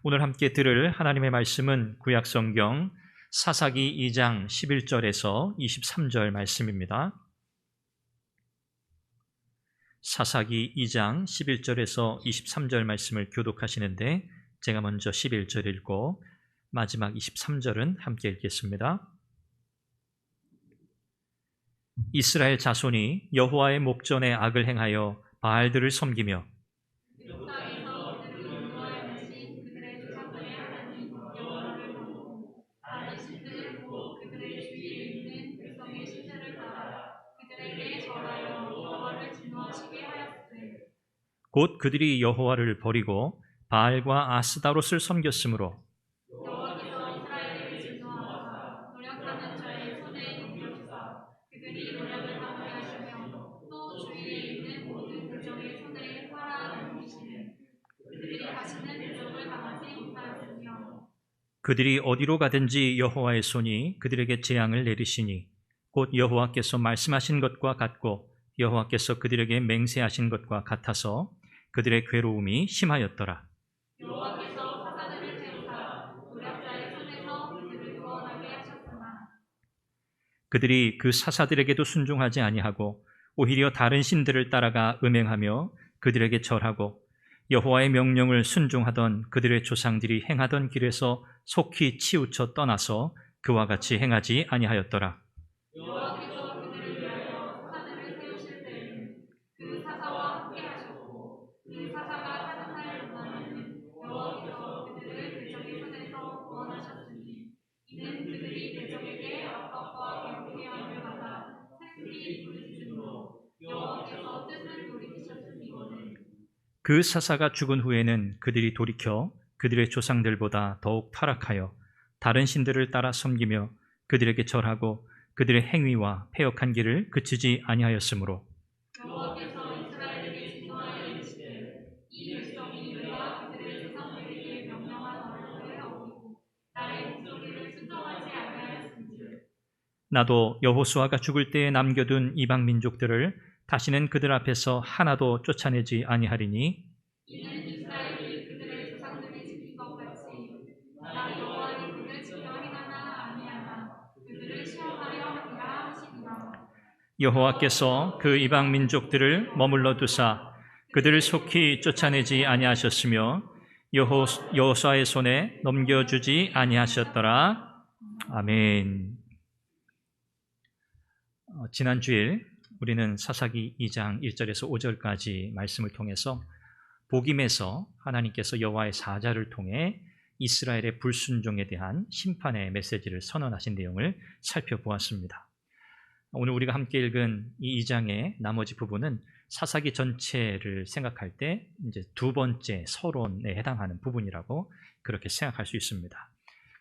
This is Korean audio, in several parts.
오늘 함께 들을 하나님의 말씀은 구약성경 사사기 2장 11절에서 23절 말씀입니다. 사사기 2장 11절에서 23절 말씀을 교독하시는데 제가 먼저 11절 읽고 마지막 23절은 함께 읽겠습니다. 이스라엘 자손이 여호와의 목전에 악을 행하여 바알들을 섬기며 곧 그들이 여호와를 버리고 바알과 아스다롯을 섬겼으므로 그들이 어디로 가든지 여호와의 손이 그들에게 재앙을 내리시니 곧 여호와께서 말씀하신 것과 같고 여호와께서 그들에게 맹세하신 것과 같아서 그들의 괴로움이 심하였더라. 여호와께서 사사들을 세우사 노략자의 손에서 그들을 구원하게 하셨으나 그들이 그 사사들에게도 순종하지 아니하고 오히려 다른 신들을 따라가 음행하며 그들에게 절하고 여호와의 명령을 순종하던 그들의 조상들이 행하던 길에서 속히 치우쳐 떠나서 그와 같이 행하지 아니하였더라. 여호와께서 그들을 위하여 사사들을 세우실 때에는 그 사사와 함께 하셨고 그 사사가 사사할 동안에는 여호와께서 그들을 대적의 손에서 구원하셨으니 이는 그들이 대적에게 압박과 괴롭게 함을 받아 슬피 부르짖음으로 여호와께서 뜻을 돌이키셨으니거늘. 그 사사가 죽은 후에는 그들이 돌이켜 그들의 조상들보다 더욱 타락하여 다른 신들을 따라 섬기며 그들에게 절하고 그들의 행위와 패역한 길을 그치지 아니하였으므로 여호와께서 이스라엘에게 진노하여 이르시되 이 백성이 내가 그들의 조상들에게 명령한 언어를 어기고 나의 목소리를 순종하지 아니하였은즉 나도 여호수아가 죽을 때에 남겨둔 이방 민족들을 다시는 그들 앞에서 하나도 쫓아내지 아니하리니 이는 이스라엘이 그들의 조상들이 지킨 것 같이 나 여호와의 그들을 지켜 행하나 아니하나 그들을 시험하려 함이라 하시니라. 여호와께서 그 이방 민족들을 머물러 두사 그들을 속히 쫓아내지 아니하셨으며 여호수아의 손에 넘겨주지 아니하셨더라. 아멘. 지난 주일 우리는 사사기 2장 1절에서 5절까지 말씀을 통해서 복임에서 하나님께서 여호와의 사자를 통해 이스라엘의 불순종에 대한 심판의 메시지를 선언하신 내용을 살펴보았습니다. 오늘 우리가 함께 읽은 이 2장의 나머지 부분은 사사기 전체를 생각할 때 이제 두 번째 서론에 해당하는 부분이라고 그렇게 생각할 수 있습니다.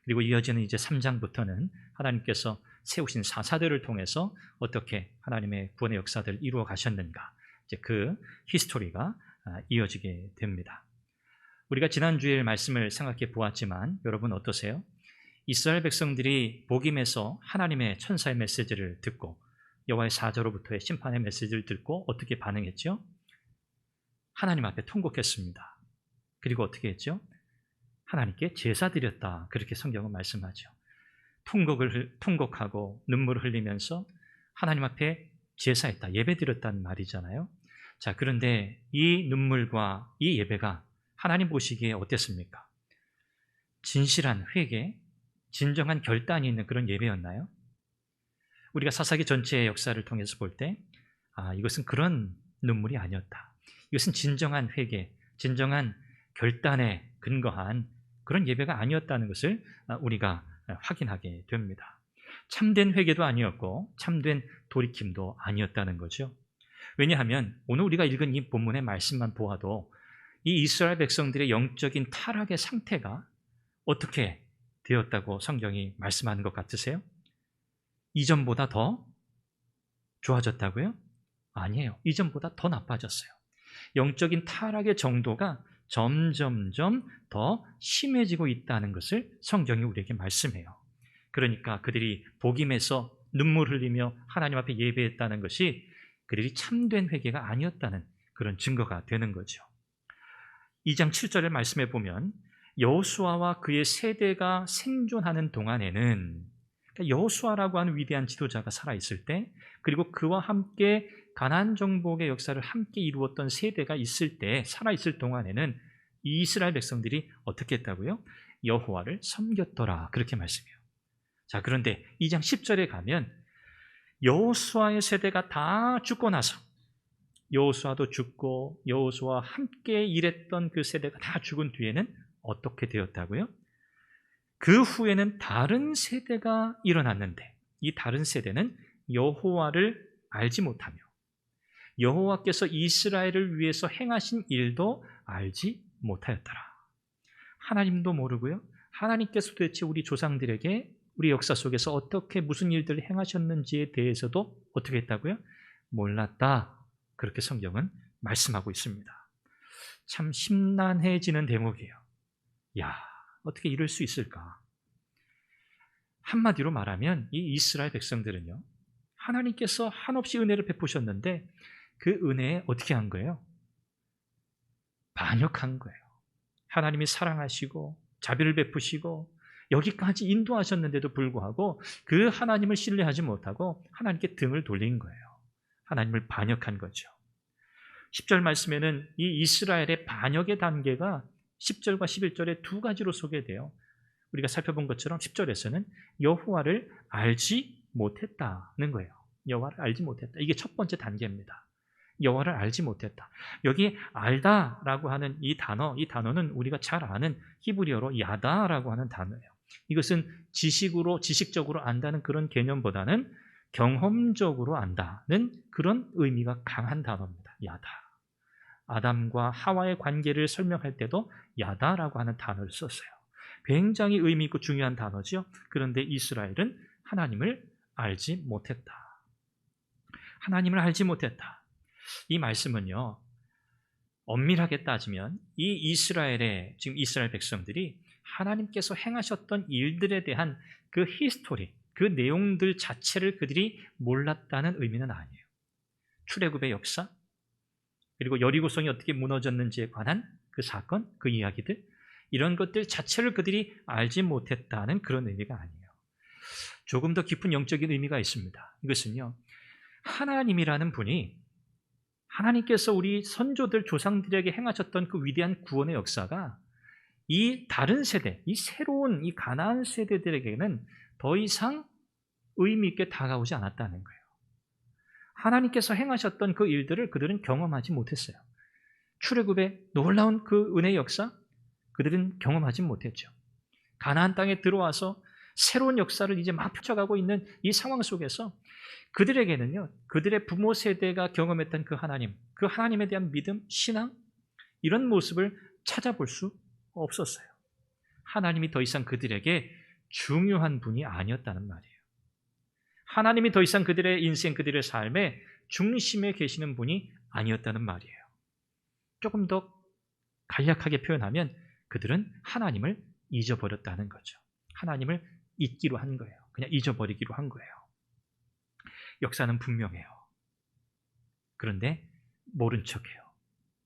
그리고 이어지는 이제 3장부터는 하나님께서 세우신 사사들을 통해서 어떻게 하나님의 구원의 역사들을 이루어 가셨는가, 이제 그 히스토리가 이어지게 됩니다. 우리가 지난주일 말씀을 생각해 보았지만 여러분 어떠세요? 이스라엘 백성들이 복임에서 하나님의 천사의 메시지를 듣고 여호와의 사자로부터의 심판의 메시지를 듣고 어떻게 반응했죠? 하나님 앞에 통곡했습니다. 그리고 어떻게 했죠? 하나님께 제사 드렸다. 그렇게 성경은 말씀하죠. 통곡하고 눈물을 흘리면서 하나님 앞에 제사했다, 예배드렸다는 말이잖아요. 자, 그런데 이 눈물과 이 예배가 하나님 보시기에 어땠습니까? 진실한 회개, 진정한 결단이 있는 그런 예배였나요? 우리가 사사기 전체의 역사를 통해서 볼 때 이것은 그런 눈물이 아니었다. 이것은 진정한 회개, 진정한 결단에 근거한 그런 예배가 아니었다는 것을 우리가 확인하게 됩니다. 참된 회개도 아니었고 참된 돌이킴도 아니었다는 거죠. 왜냐하면 오늘 우리가 읽은 이 본문의 말씀만 보아도 이 이스라엘 백성들의 영적인 타락의 상태가 어떻게 되었다고 성경이 말씀하는 것 같으세요? 이전보다 더 좋아졌다고요? 아니에요. 이전보다 더 나빠졌어요. 영적인 타락의 정도가 점점점 더 심해지고 있다는 것을 성경이 우리에게 말씀해요. 그러니까 그들이 복임에서 눈물 흘리며 하나님 앞에 예배했다는 것이 그들이 참된 회개가 아니었다는 그런 증거가 되는 거죠. 2장 7절을 말씀해 보면 여호수아와 그의 세대가 생존하는 동안에는, 그러니까 여호수아라고 하는 위대한 지도자가 살아있을 때, 그리고 그와 함께 가나안 정복의 역사를 함께 이루었던 세대가 있을 때, 살아있을 동안에는 이 이스라엘 백성들이 어떻게 했다고요? 여호와를 섬겼더라, 그렇게 말씀해요. 자, 그런데 2장 10절에 가면 여호수아의 세대가 다 죽고 나서, 여호수아도 죽고 여호수아와 함께 일했던 그 세대가 다 죽은 뒤에는 어떻게 되었다고요? 그 후에는 다른 세대가 일어났는데, 이 다른 세대는 여호와를 알지 못하며 여호와께서 이스라엘을 위해서 행하신 일도 알지 못하였더라. 하나님도 모르고요, 하나님께서 도대체 우리 조상들에게 우리 역사 속에서 어떻게 무슨 일들을 행하셨는지에 대해서도 어떻게 했다고요? 몰랐다. 그렇게 성경은 말씀하고 있습니다. 참 심란해지는 대목이에요. 야, 어떻게 이럴 수 있을까? 한마디로 말하면 이 이스라엘 백성들은요, 하나님께서 한없이 은혜를 베푸셨는데 그 은혜에 어떻게 한 거예요? 반역한 거예요. 하나님이 사랑하시고 자비를 베푸시고 여기까지 인도하셨는데도 불구하고 그 하나님을 신뢰하지 못하고 하나님께 등을 돌린 거예요. 하나님을 반역한 거죠. 10절 말씀에는 이 이스라엘의 반역의 단계가 10절과 11절에 두 가지로 소개돼요. 우리가 살펴본 것처럼 10절에서는 여호와를 알지 못했다는 거예요. 여호와를 알지 못했다. 이게 첫 번째 단계입니다. 여호와를 알지 못했다. 여기 알다라고 하는 이 단어는 우리가 잘 아는 히브리어로 야다라고 하는 단어예요. 이것은 지식적으로 안다는 그런 개념보다는 경험적으로 안다는 그런 의미가 강한 단어입니다. 야다. 아담과 하와의 관계를 설명할 때도 야다라고 하는 단어를 썼어요. 굉장히 의미 있고 중요한 단어죠. 그런데 이스라엘은 하나님을 알지 못했다. 하나님을 알지 못했다. 이 말씀은요, 엄밀하게 따지면 이 이스라엘의, 지금 이스라엘 백성들이 하나님께서 행하셨던 일들에 대한 그 히스토리, 그 내용들 자체를 그들이 몰랐다는 의미는 아니에요. 출애굽의 역사, 그리고 여리고성이 어떻게 무너졌는지에 관한 그 사건, 그 이야기들, 이런 것들 자체를 그들이 알지 못했다는 그런 의미가 아니에요. 조금 더 깊은 영적인 의미가 있습니다. 이것은요, 하나님이라는 분이, 하나님께서 우리 선조들, 조상들에게 행하셨던 그 위대한 구원의 역사가 이 다른 세대, 이 새로운 이 가나안 세대들에게는 더 이상 의미 있게 다가오지 않았다는 거예요. 하나님께서 행하셨던 그 일들을 그들은 경험하지 못했어요. 출애굽의 놀라운 그 은혜의 역사, 그들은 경험하지 못했죠. 가나안 땅에 들어와서 새로운 역사를 이제 막 펼쳐가고 있는 이 상황 속에서 그들에게는요, 그들의 부모 세대가 경험했던 그 하나님, 그 하나님에 대한 믿음, 신앙, 이런 모습을 찾아볼 수 없었어요. 하나님이 더 이상 그들에게 중요한 분이 아니었다는 말이에요. 하나님이 더 이상 그들의 인생, 그들의 삶의 중심에 계시는 분이 아니었다는 말이에요. 조금 더 간략하게 표현하면 그들은 하나님을 잊어버렸다는 거죠. 하나님을 잊기로 한 거예요. 그냥 잊어버리기로 한 거예요. 역사는 분명해요. 그런데 모른 척해요.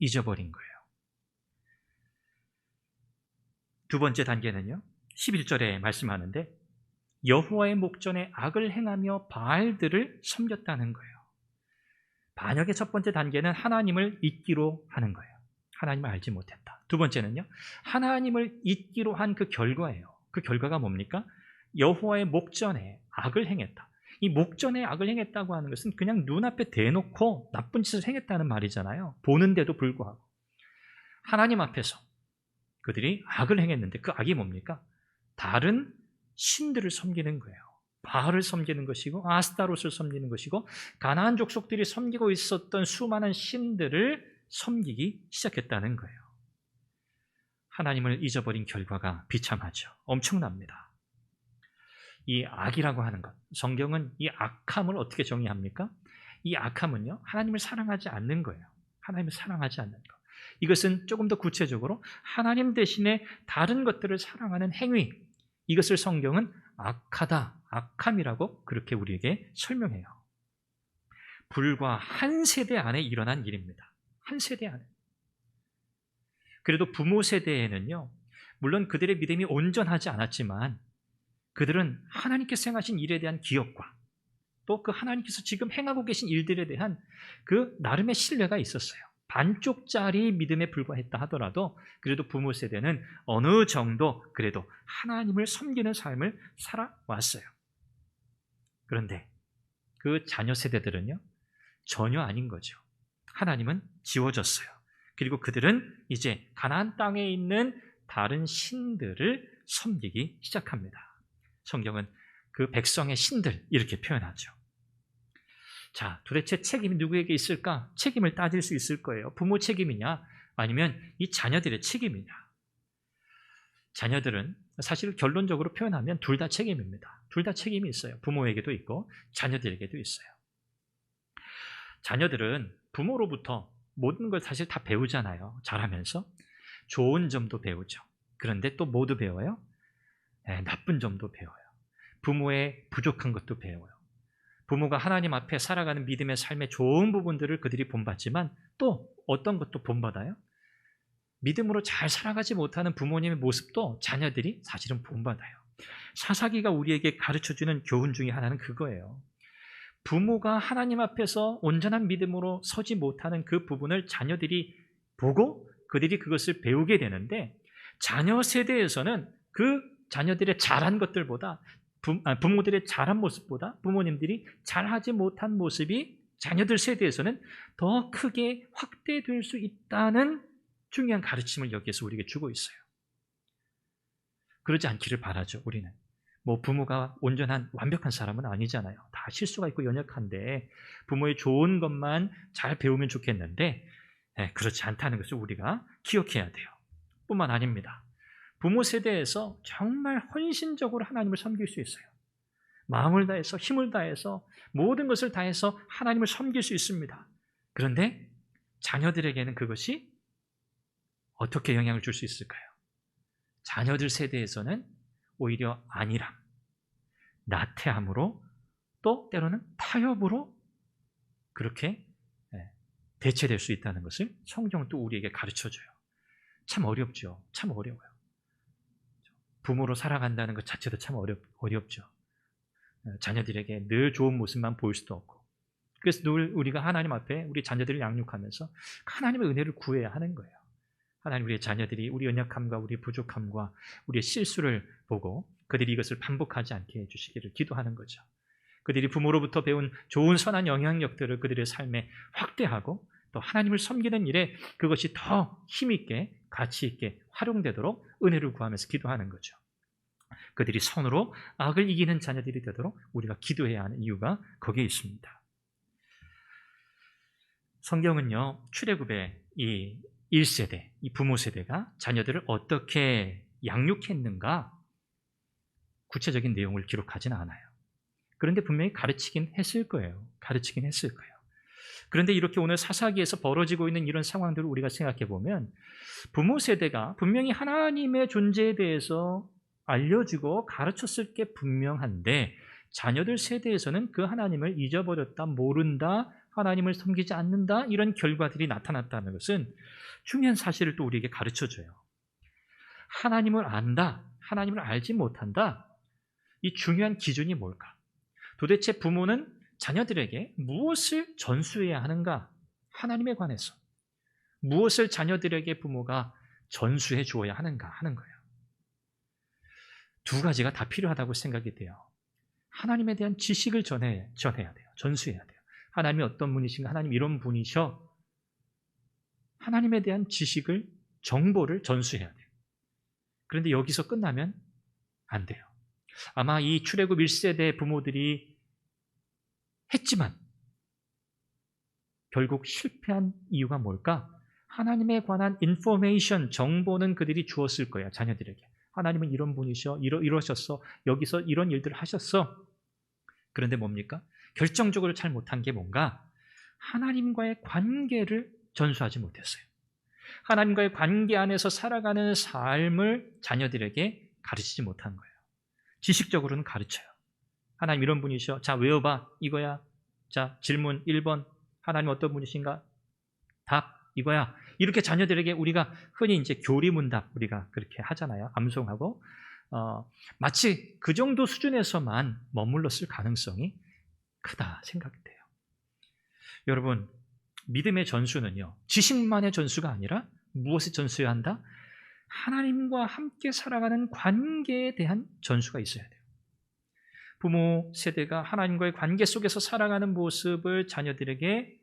잊어버린 거예요. 두 번째 단계는요, 11절에 말씀하는데 여호와의 목전에 악을 행하며 바알들을 섬겼다는 거예요. 반역의 첫 번째 단계는 하나님을 잊기로 하는 거예요. 하나님을 알지 못했다. 두 번째는요, 하나님을 잊기로 한 그 결과예요. 그 결과가 뭡니까? 여호와의 목전에 악을 행했다. 이 목전에 악을 행했다고 하는 것은 그냥 눈앞에 대놓고 나쁜 짓을 행했다는 말이잖아요. 보는데도 불구하고 하나님 앞에서 그들이 악을 행했는데 그 악이 뭡니까? 다른 신들을 섬기는 거예요. 바알을 섬기는 것이고 아스타롯을 섬기는 것이고 가나안 족속들이 섬기고 있었던 수많은 신들을 섬기기 시작했다는 거예요. 하나님을 잊어버린 결과가 비참하죠. 엄청납니다. 이 악이라고 하는 것, 성경은 이 악함을 어떻게 정의합니까? 이 악함은요, 하나님을 사랑하지 않는 거예요. 하나님을 사랑하지 않는 것. 이것은 조금 더 구체적으로 하나님 대신에 다른 것들을 사랑하는 행위, 이것을 성경은 악하다, 악함이라고 그렇게 우리에게 설명해요. 불과 한 세대 안에 일어난 일입니다. 한 세대 안에. 그래도 부모 세대에는요, 물론 그들의 믿음이 온전하지 않았지만 그들은 하나님께서 행하신 일에 대한 기억과 또 그 하나님께서 지금 행하고 계신 일들에 대한 그 나름의 신뢰가 있었어요. 반쪽짜리 믿음에 불과했다 하더라도 그래도 부모 세대는 어느 정도 그래도 하나님을 섬기는 삶을 살아왔어요. 그런데 그 자녀 세대들은요, 전혀 아닌 거죠. 하나님은 지워졌어요. 그리고 그들은 이제 가나안 땅에 있는 다른 신들을 섬기기 시작합니다. 성경은 그 백성의 신들 이렇게 표현하죠. 자, 도대체 책임이 누구에게 있을까? 책임을 따질 수 있을 거예요. 부모 책임이냐? 아니면 이 자녀들의 책임이냐? 자녀들은 사실 결론적으로 표현하면 둘 다 책임입니다. 둘 다 책임이 있어요. 부모에게도 있고 자녀들에게도 있어요. 자녀들은 부모로부터 모든 걸 사실 다 배우잖아요. 자라면서. 좋은 점도 배우죠. 그런데 또 뭐도 배워요? 나쁜 점도 배워요. 부모의 부족한 것도 배워요. 부모가 하나님 앞에 살아가는 믿음의 삶의 좋은 부분들을 그들이 본받지만 또 어떤 것도 본받아요? 믿음으로 잘 살아가지 못하는 부모님의 모습도 자녀들이 사실은 본받아요. 사사기가 우리에게 가르쳐주는 교훈 중에 하나는 그거예요. 부모가 하나님 앞에서 온전한 믿음으로 서지 못하는 그 부분을 자녀들이 보고 그들이 그것을 배우게 되는데 자녀 세대에서는 그 자녀들의 잘한 것들보다 부모들의 잘한 모습보다 부모님들이 잘하지 못한 모습이 자녀들 세대에서는 더 크게 확대될 수 있다는 중요한 가르침을 여기에서 우리에게 주고 있어요. 그러지 않기를 바라죠. 우리는 뭐 부모가 온전한 완벽한 사람은 아니잖아요. 다 실수가 있고 연약한데 부모의 좋은 것만 잘 배우면 좋겠는데 그렇지 않다는 것을 우리가 기억해야 돼요. 뿐만 아닙니다. 부모 세대에서 정말 헌신적으로 하나님을 섬길 수 있어요. 마음을 다해서 힘을 다해서 모든 것을 다해서 하나님을 섬길 수 있습니다. 그런데 자녀들에게는 그것이 어떻게 영향을 줄 수 있을까요? 자녀들 세대에서는 오히려 안일함, 나태함으로 또 때로는 타협으로 그렇게 대체될 수 있다는 것을 성경은 또 우리에게 가르쳐줘요. 참 어렵죠. 참 어려워요. 부모로 살아간다는 것 자체도 참 어렵죠. 자녀들에게 늘 좋은 모습만 보일 수도 없고. 그래서 늘 우리가 하나님 앞에 우리 자녀들을 양육하면서 하나님의 은혜를 구해야 하는 거예요. 하나님 우리의 자녀들이 우리 연약함과 우리 부족함과 우리의 실수를 보고 그들이 이것을 반복하지 않게 해주시기를 기도하는 거죠. 그들이 부모로부터 배운 좋은 선한 영향력들을 그들의 삶에 확대하고 또 하나님을 섬기는 일에 그것이 더 힘있게 가치 있게 활용되도록 은혜를 구하면서 기도하는 거죠. 그들이 선으로 악을 이기는 자녀들이 되도록 우리가 기도해야 하는 이유가 거기에 있습니다. 성경은요, 출애굽의 이 1세대, 이 부모 세대가 자녀들을 어떻게 양육했는가 구체적인 내용을 기록하진 않아요. 그런데 분명히 가르치긴 했을 거예요. 그런데 이렇게 오늘 사사기에서 벌어지고 있는 이런 상황들을 우리가 생각해 보면 부모 세대가 분명히 하나님의 존재에 대해서 알려주고 가르쳤을 게 분명한데 자녀들 세대에서는 그 하나님을 잊어버렸다, 모른다, 하나님을 섬기지 않는다 이런 결과들이 나타났다는 것은 중요한 사실을 또 우리에게 가르쳐줘요. 하나님을 안다, 하나님을 알지 못한다 이 중요한 기준이 뭘까? 도대체 부모는 자녀들에게 무엇을 전수해야 하는가? 하나님에 관해서 무엇을 자녀들에게 부모가 전수해 주어야 하는가 하는 거예요. 두 가지가 다 필요하다고 생각이 돼요. 하나님에 대한 지식을 전해야 돼요. 전수해야 돼요. 하나님이 어떤 분이신가? 하나님 이런 분이셔. 하나님에 대한 지식을, 정보를 전수해야 돼요. 그런데 여기서 끝나면 안 돼요. 아마 이 출애굽 1세대 부모들이 했지만 결국 실패한 이유가 뭘까? 하나님에 관한 인포메이션, 정보는 그들이 주었을 거예요. 자녀들에게. 하나님은 이런 분이셔. 이러셨어. 여기서 이런 일들을 하셨어. 그런데 뭡니까? 결정적으로 잘 못한 게 뭔가? 하나님과의 관계를 전수하지 못했어요. 하나님과의 관계 안에서 살아가는 삶을 자녀들에게 가르치지 못한 거예요. 지식적으로는 가르쳐요. 하나님 이런 분이셔. 자, 외워봐. 이거야. 자, 질문 1번. 하나님 어떤 분이신가? 답. 이거야. 이렇게 자녀들에게 우리가 흔히 이제 교리문답 우리가 그렇게 하잖아요. 암송하고 마치 그 정도 수준에서만 머물렀을 가능성이 크다 생각이 돼요. 여러분, 믿음의 전수는요, 지식만의 전수가 아니라 무엇의 전수여야 한다? 하나님과 함께 살아가는 관계에 대한 전수가 있어야 돼요. 부모 세대가 하나님과의 관계 속에서 살아가는 모습을 자녀들에게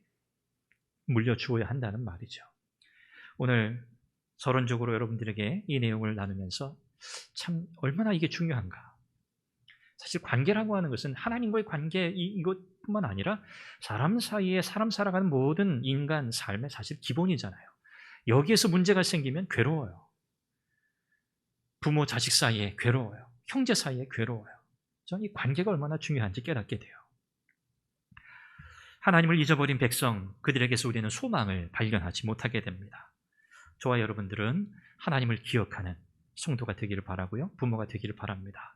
물려주어야 한다는 말이죠. 오늘 서론적으로 여러분들에게 이 내용을 나누면서 참 얼마나 이게 중요한가. 사실 관계라고 하는 것은 하나님과의 관계 이것뿐만 아니라 사람 사이에 사람 살아가는 모든 인간 삶의 사실 기본이잖아요. 여기에서 문제가 생기면 괴로워요. 부모 자식 사이에 괴로워요. 형제 사이에 괴로워요. 저는 이 관계가 얼마나 중요한지 깨닫게 돼요. 하나님을 잊어버린 백성, 그들에게서 우리는 소망을 발견하지 못하게 됩니다. 저와 여러분들은 하나님을 기억하는 성도가 되기를 바라고요. 부모가 되기를 바랍니다.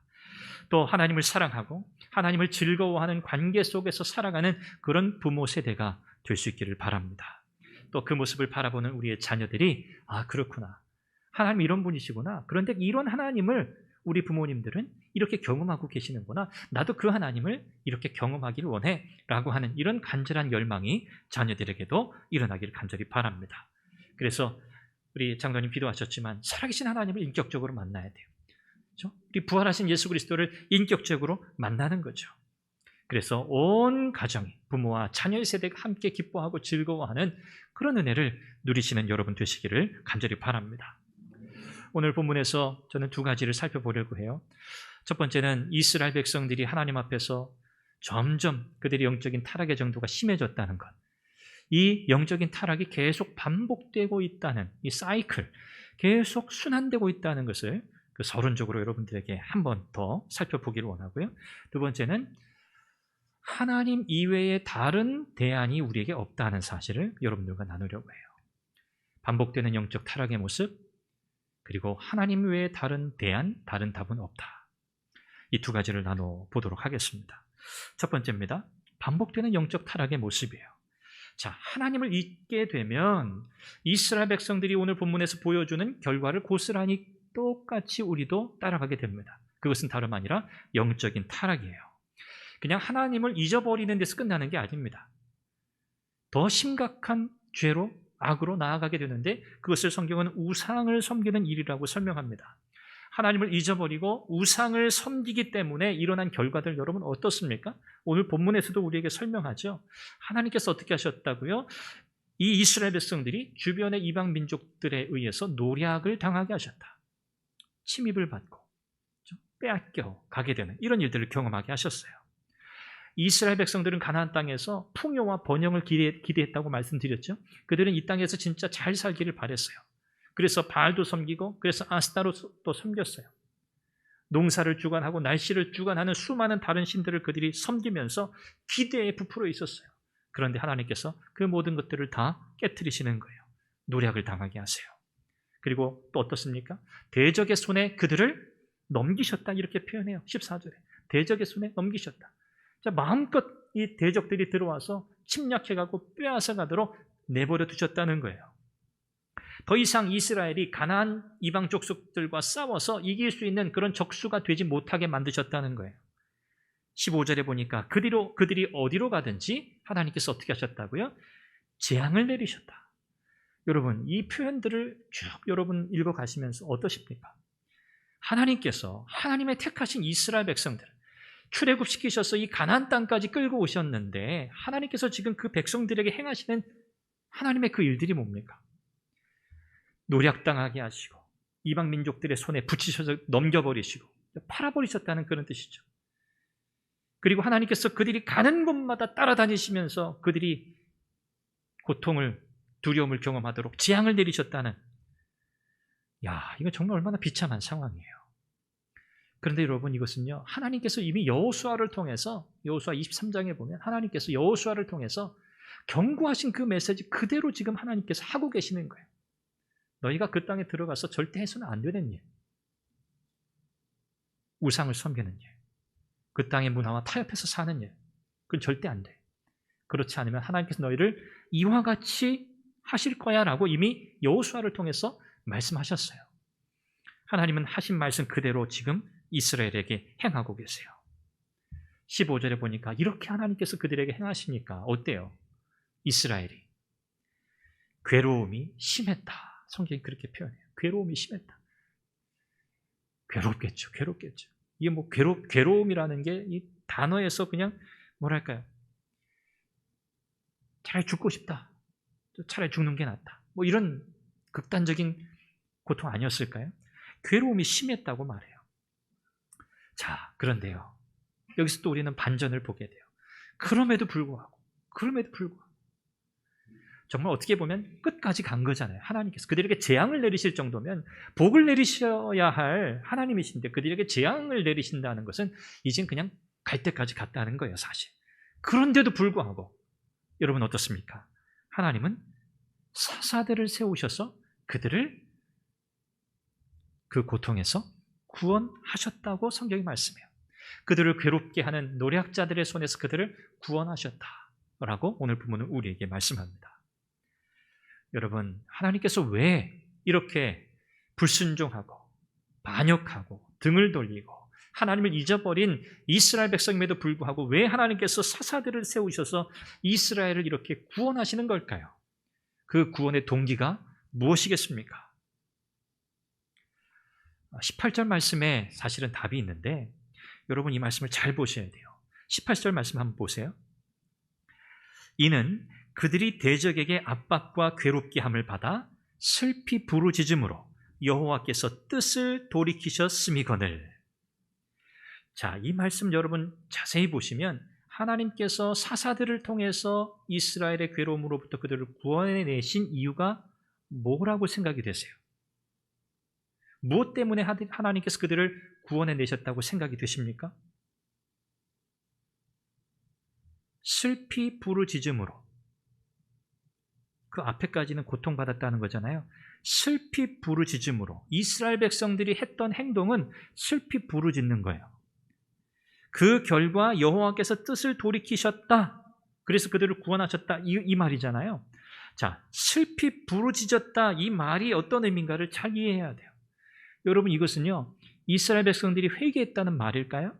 또 하나님을 사랑하고 하나님을 즐거워하는 관계 속에서 살아가는 그런 부모 세대가 될 수 있기를 바랍니다. 또 그 모습을 바라보는 우리의 자녀들이 그렇구나. 하나님 이런 분이시구나. 그런데 이런 하나님을 우리 부모님들은 이렇게 경험하고 계시는구나. 나도 그 하나님을 이렇게 경험하기를 원해 라고 하는 이런 간절한 열망이 자녀들에게도 일어나기를 간절히 바랍니다. 그래서 우리 장로님 기도하셨지만 살아계신 하나님을 인격적으로 만나야 돼요. 그렇죠? 우리 부활하신 예수 그리스도를 인격적으로 만나는 거죠. 그래서 온 가정이 부모와 자녀의 세대가 함께 기뻐하고 즐거워하는 그런 은혜를 누리시는 여러분 되시기를 간절히 바랍니다. 오늘 본문에서 저는 두 가지를 살펴보려고 해요. 첫 번째는 이스라엘 백성들이 하나님 앞에서 점점 그들의 영적인 타락의 정도가 심해졌다는 것. 이 영적인 타락이 계속 반복되고 있다는 이 사이클, 계속 순환되고 있다는 것을 서론적으로 여러분들에게 한 번 더 살펴보기를 원하고요. 두 번째는 하나님 이외의 다른 대안이 우리에게 없다는 사실을 여러분들과 나누려고 해요. 반복되는 영적 타락의 모습, 그리고 하나님 외에 다른 대안, 다른 답은 없다. 이 두 가지를 나눠보도록 하겠습니다. 첫 번째입니다. 반복되는 영적 타락의 모습이에요. 자, 하나님을 잊게 되면 이스라엘 백성들이 오늘 본문에서 보여주는 결과를 고스란히 똑같이 우리도 따라가게 됩니다. 그것은 다름 아니라 영적인 타락이에요. 그냥 하나님을 잊어버리는 데서 끝나는 게 아닙니다. 더 심각한 죄로 악으로 나아가게 되는데 그것을 성경은 우상을 섬기는 일이라고 설명합니다. 하나님을 잊어버리고 우상을 섬기기 때문에 일어난 결과들 여러분 어떻습니까? 오늘 본문에서도 우리에게 설명하죠. 하나님께서 어떻게 하셨다고요? 이 이스라엘 백성들이 주변의 이방 민족들에 의해서 노략을 당하게 하셨다. 침입을 받고 빼앗겨 가게 되는 이런 일들을 경험하게 하셨어요. 이스라엘 백성들은 가나안 땅에서 풍요와 번영을 기대했다고 말씀드렸죠. 그들은 이 땅에서 진짜 잘 살기를 바랬어요. 그래서 바알도 섬기고 그래서 아스타롯도 섬겼어요. 농사를 주관하고 날씨를 주관하는 수많은 다른 신들을 그들이 섬기면서 기대에 부풀어 있었어요. 그런데 하나님께서 그 모든 것들을 다 깨트리시는 거예요. 노략을 당하게 하세요. 그리고 또 어떻습니까? 대적의 손에 그들을 넘기셨다 이렇게 표현해요. 14절에 대적의 손에 넘기셨다. 자, 마음껏 이 대적들이 들어와서 침략해가고 빼앗아가도록 내버려 두셨다는 거예요. 더 이상 이스라엘이 가나안 이방 족속들과 싸워서 이길 수 있는 그런 적수가 되지 못하게 만드셨다는 거예요. 15절에 보니까 그들이 어디로 가든지 하나님께서 어떻게 하셨다고요? 재앙을 내리셨다. 여러분, 이 표현들을 쭉 여러분 읽어가시면서 어떠십니까? 하나님께서 하나님의 택하신 이스라엘 백성들 출애굽시키셔서 이 가나안 땅까지 끌고 오셨는데 하나님께서 지금 그 백성들에게 행하시는 하나님의 그 일들이 뭡니까? 노략당하게 하시고 이방 민족들의 손에 붙이셔서 넘겨버리시고 팔아버리셨다는 그런 뜻이죠. 그리고 하나님께서 그들이 가는 곳마다 따라다니시면서 그들이 고통을 두려움을 경험하도록 재앙을 내리셨다는, 이거 정말 얼마나 비참한 상황이에요. 그런데 여러분, 이것은요, 하나님께서 이미 여호수아를 통해서, 여호수아 23장에 보면 하나님께서 여호수아를 통해서 경고하신 그 메시지 그대로 지금 하나님께서 하고 계시는 거예요. 너희가 그 땅에 들어가서 절대 해서는 안 되는 일, 우상을 섬기는 일, 그 땅의 문화와 타협해서 사는 일, 그건 절대 안 돼. 그렇지 않으면 하나님께서 너희를 이와 같이 하실 거야 라고 이미 여호수아를 통해서 말씀하셨어요. 하나님은 하신 말씀 그대로 지금 이스라엘에게 행하고 계세요. 15절에 보니까 이렇게 하나님께서 그들에게 행하시니까 어때요? 이스라엘이 괴로움이 심했다. 성경이 그렇게 표현해요. 괴로움이 심했다. 괴롭겠죠. 이게 뭐 괴로움이라는 게 이 단어에서 그냥 뭐랄까요? 차라리 죽고 싶다. 차라리 죽는 게 낫다. 뭐 이런 극단적인 고통 아니었을까요? 괴로움이 심했다고 말해요. 자, 그런데요. 여기서 또 우리는 반전을 보게 돼요. 그럼에도 불구하고 정말 어떻게 보면 끝까지 간 거잖아요. 하나님께서 그들에게 재앙을 내리실 정도면 복을 내리셔야 할 하나님이신데 그들에게 재앙을 내리신다는 것은 이젠 그냥 갈 때까지 갔다는 거예요, 사실. 그런데도 불구하고 여러분 어떻습니까? 하나님은 사사들을 세우셔서 그들을 그 고통에서 구원하셨다고 성경이 말씀해요. 그들을 괴롭게 하는 노략자들의 손에서 그들을 구원하셨다라고 오늘 본문은 우리에게 말씀합니다. 여러분, 하나님께서 왜 이렇게 불순종하고 반역하고 등을 돌리고 하나님을 잊어버린 이스라엘 백성임에도 불구하고 왜 하나님께서 사사들을 세우셔서 이스라엘을 이렇게 구원하시는 걸까요? 그 구원의 동기가 무엇이겠습니까? 18절 말씀에 사실은 답이 있는데 여러분 이 말씀을 잘 보셔야 돼요. 18절 말씀 한번 보세요. 이는 그들이 대적에게 압박과 괴롭게 함을 받아 슬피 부르짖음으로 여호와께서 뜻을 돌이키셨음이거늘. 자, 이 말씀 여러분 자세히 보시면 하나님께서 사사들을 통해서 이스라엘의 괴로움으로부터 그들을 구원해내신 이유가 뭐라고 생각이 되세요? 무엇 때문에 하나님께서 그들을 구원해내셨다고 생각이 되십니까? 슬피 부르짖음으로. 그 앞에까지는 고통받았다는 거잖아요. 슬피 부르짖음으로. 이스라엘 백성들이 했던 행동은 슬피 부르짖는 거예요. 그 결과 여호와께서 뜻을 돌이키셨다. 그래서 그들을 구원하셨다. 이 말이잖아요. 자, 슬피 부르짖었다. 이 말이 어떤 의미인가를 잘 이해해야 돼요. 여러분 이것은요. 이스라엘 백성들이 회개했다는 말일까요?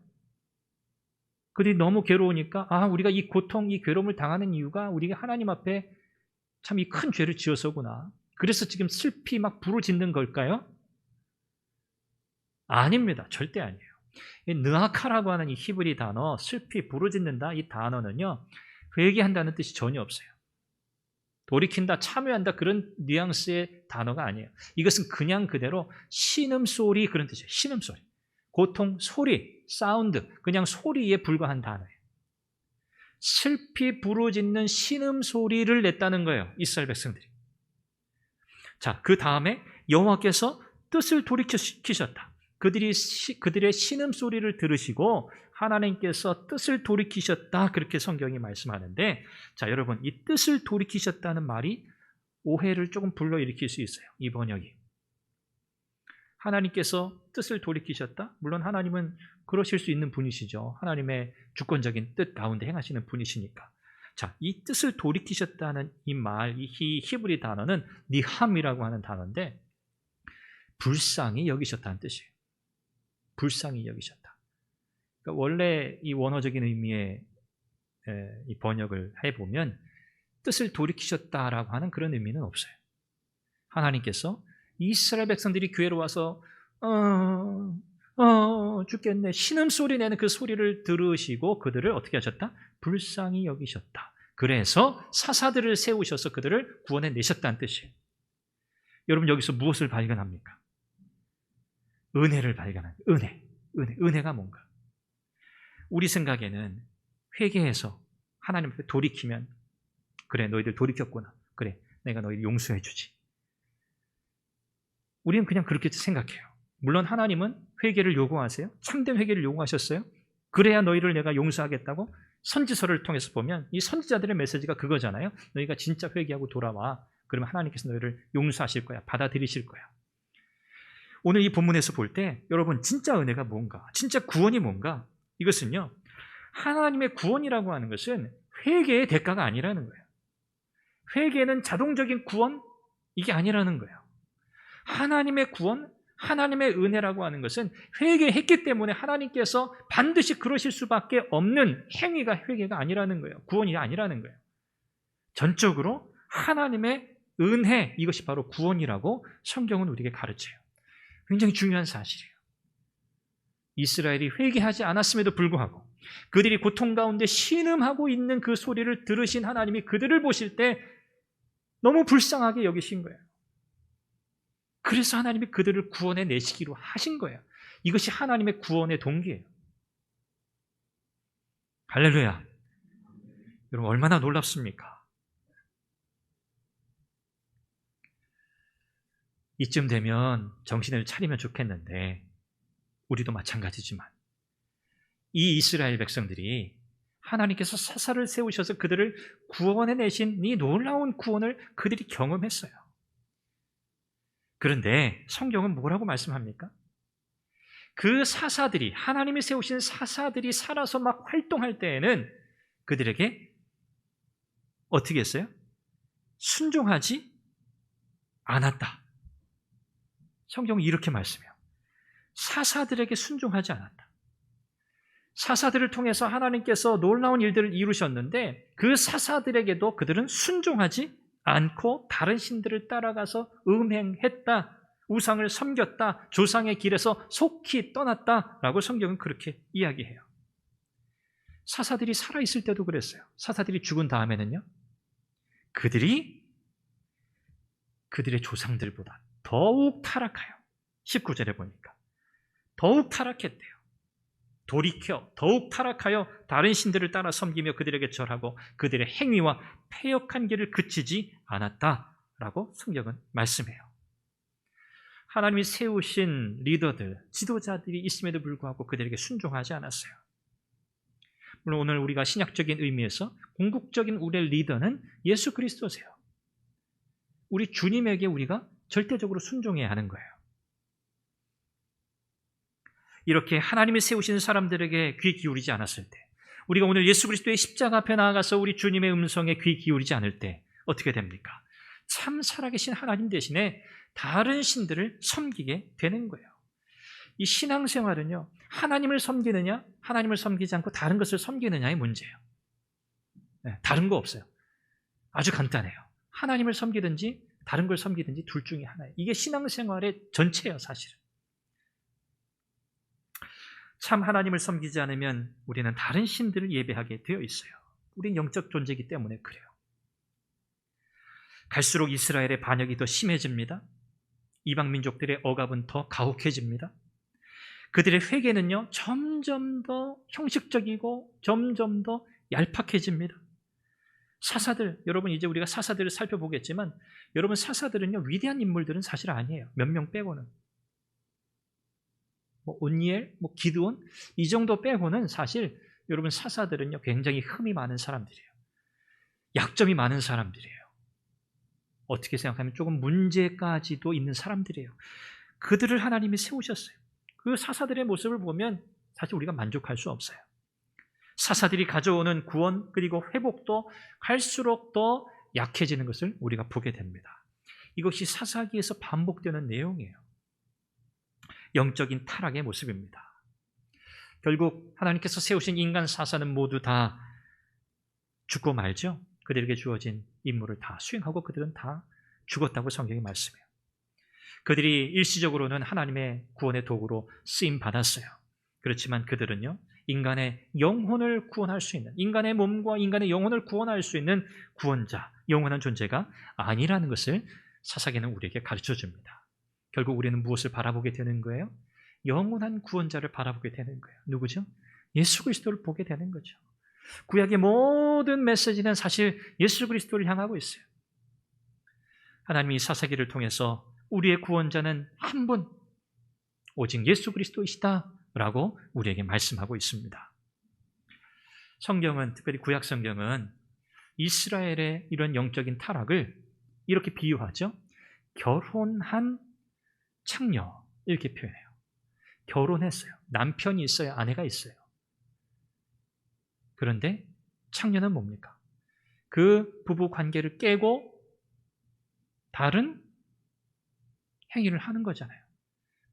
그들이 너무 괴로우니까 우리가 이 고통, 이 괴로움을 당하는 이유가 우리가 하나님 앞에 참 이 큰 죄를 지어서구나. 그래서 지금 슬피 막 부르짖는 걸까요? 아닙니다. 절대 아니에요. 느아카라고 하는 이 히브리 단어, 슬피 부르짖는다 이 단어는요. 회개한다는 뜻이 전혀 없어요. 돌이킨다, 참여한다 그런 뉘앙스의 단어가 아니에요. 이것은 그냥 그대로 신음소리 그런 뜻이에요. 신음소리. 고통, 소리, 사운드, 그냥 소리에 불과한 단어예요. 슬피 부르짖는 신음소리를 냈다는 거예요. 이스라엘 백성들이. 자, 그 다음에 여호와께서 뜻을 돌이키셨다. 그들의 신음소리를 들으시고 하나님께서 뜻을 돌이키셨다. 그렇게 성경이 말씀하는데 자, 여러분 이 뜻을 돌이키셨다는 말이 오해를 조금 불러일으킬 수 있어요. 이 번역이. 하나님께서 뜻을 돌이키셨다? 물론 하나님은 그러실 수 있는 분이시죠. 하나님의 주권적인 뜻 가운데 행하시는 분이시니까. 자, 이 뜻을 돌이키셨다는 이 말, 이 히브리 단어는 니함이라고 하는 단어인데 불쌍히 여기셨다는 뜻이에요. 불쌍히 여기셨다. 그러니까 원래 이 원어적인 의미의 이 번역을 해보면 뜻을 돌이키셨다라고 하는 그런 의미는 없어요. 하나님께서 이스라엘 백성들이 괴로워서 죽겠네 신음소리 내는 그 소리를 들으시고 그들을 어떻게 하셨다? 불쌍히 여기셨다. 그래서 사사들을 세우셔서 그들을 구원해내셨다는 뜻이에요. 여러분 여기서 무엇을 발견합니까? 은혜를 발견합니다. 은혜가 뭔가? 우리 생각에는 회개해서 하나님 앞에 돌이키면 그래 너희들 돌이켰구나. 그래 내가 너희를 용서해 주지. 우리는 그냥 그렇게 생각해요. 물론 하나님은 회개를 요구하세요. 참된 회개를 요구하셨어요. 그래야 너희를 내가 용서하겠다고 선지서를 통해서 보면 이 선지자들의 메시지가 그거잖아요. 너희가 진짜 회개하고 돌아와. 그러면 하나님께서 너희를 용서하실 거야. 받아들이실 거야. 오늘 이 본문에서 볼 때 여러분 진짜 은혜가 뭔가? 진짜 구원이 뭔가? 이것은요. 하나님의 구원이라고 하는 것은 회개의 대가가 아니라는 거예요. 회개는 자동적인 구원? 이게 아니라는 거예요. 하나님의 구원, 하나님의 은혜라고 하는 것은 회개했기 때문에 하나님께서 반드시 그러실 수밖에 없는 행위가 회개가 아니라는 거예요. 구원이 아니라는 거예요. 전적으로 하나님의 은혜, 이것이 바로 구원이라고 성경은 우리에게 가르쳐요. 굉장히 중요한 사실이에요. 이스라엘이 회개하지 않았음에도 불구하고 그들이 고통 가운데 신음하고 있는 그 소리를 들으신 하나님이 그들을 보실 때 너무 불쌍하게 여기신 거예요. 그래서 하나님이 그들을 구원해 내시기로 하신 거예요. 이것이 하나님의 구원의 동기예요. 할렐루야. 여러분 얼마나 놀랍습니까? 이쯤 되면 정신을 차리면 좋겠는데 우리도 마찬가지지만 이 이스라엘 백성들이 하나님께서 사사를 세우셔서 그들을 구원해 내신 이 놀라운 구원을 그들이 경험했어요. 그런데 성경은 뭐라고 말씀합니까? 그 사사들이, 하나님이 세우신 사사들이 살아서 막 활동할 때에는 그들에게 어떻게 했어요? 순종하지 않았다. 성경은 이렇게 말씀해요. 사사들에게 순종하지 않았다. 사사들을 통해서 하나님께서 놀라운 일들을 이루셨는데 그 사사들에게도 그들은 순종하지 않고 다른 신들을 따라가서 음행했다, 우상을 섬겼다, 조상의 길에서 속히 떠났다라고 성경은 그렇게 이야기해요. 사사들이 살아있을 때도 그랬어요. 사사들이 죽은 다음에는요, 그들이 그들의 조상들보다 더욱 타락하여 19절에 보니까 더욱 타락했대요. 돌이켜 더욱 타락하여 다른 신들을 따라 섬기며 그들에게 절하고 그들의 행위와 패역한 길을 그치지 않았다라고 성경은 말씀해요. 하나님이 세우신 리더들, 지도자들이 있음에도 불구하고 그들에게 순종하지 않았어요. 물론 오늘 우리가 신약적인 의미에서 궁극적인 우리의 리더는 예수 그리스도세요. 우리 주님에게 우리가 절대적으로 순종해야 하는 거예요. 이렇게 하나님이 세우신 사람들에게 귀 기울이지 않았을 때, 우리가 오늘 예수 그리스도의 십자가 앞에 나아가서 우리 주님의 음성에 귀 기울이지 않을 때 어떻게 됩니까? 참 살아계신 하나님 대신에 다른 신들을 섬기게 되는 거예요. 이 신앙생활은요, 하나님을 섬기느냐, 하나님을 섬기지 않고 다른 것을 섬기느냐의 문제예요. 다른 거 없어요. 아주 간단해요. 하나님을 섬기든지 다른 걸 섬기든지 둘 중에 하나예요. 이게 신앙생활의 전체예요, 사실은. 참 하나님을 섬기지 않으면 우리는 다른 신들을 예배하게 되어 있어요. 우린 영적 존재이기 때문에 그래요. 갈수록 이스라엘의 반역이 더 심해집니다. 이방 민족들의 억압은 더 가혹해집니다. 그들의 회개는요, 점점 더 형식적이고 점점 더 얄팍해집니다. 사사들, 여러분 이제 우리가 사사들을 살펴보겠지만 여러분 사사들은요, 위대한 인물들은 사실 아니에요. 몇 명 빼고는. 온니엘, 기드온 이 정도 빼고는 사실 여러분 사사들은요, 굉장히 흠이 많은 사람들이에요. 약점이 많은 사람들이에요. 어떻게 생각하면 조금 문제까지도 있는 사람들이에요. 그들을 하나님이 세우셨어요. 그 사사들의 모습을 보면 사실 우리가 만족할 수 없어요. 사사들이 가져오는 구원 그리고 회복도 갈수록 더 약해지는 것을 우리가 보게 됩니다. 이것이 사사기에서 반복되는 내용이에요. 영적인 타락의 모습입니다. 결국 하나님께서 세우신 인간 사사는 모두 다 죽고 말죠. 그들에게 주어진 임무를 다 수행하고 그들은 다 죽었다고 성경이 말씀해요. 그들이 일시적으로는 하나님의 구원의 도구로 쓰임받았어요. 그렇지만 그들은요, 인간의 영혼을 구원할 수 있는, 인간의 몸과 인간의 영혼을 구원할 수 있는 구원자, 영원한 존재가 아니라는 것을 사사기는 우리에게 가르쳐줍니다. 결국 우리는 무엇을 바라보게 되는 거예요? 영원한 구원자를 바라보게 되는 거예요. 누구죠? 예수 그리스도를 보게 되는 거죠. 구약의 모든 메시지는 사실 예수 그리스도를 향하고 있어요. 하나님이 사사기를 통해서 우리의 구원자는 한 분, 오직 예수 그리스도이시다라고 우리에게 말씀하고 있습니다. 성경은, 특별히 구약 성경은 이스라엘의 이런 영적인 타락을 이렇게 비유하죠. 결혼한 창녀, 이렇게 표현해요. 결혼했어요. 남편이 있어요. 아내가 있어요. 그런데 창녀는 뭡니까? 그 부부 관계를 깨고 다른 행위를 하는 거잖아요.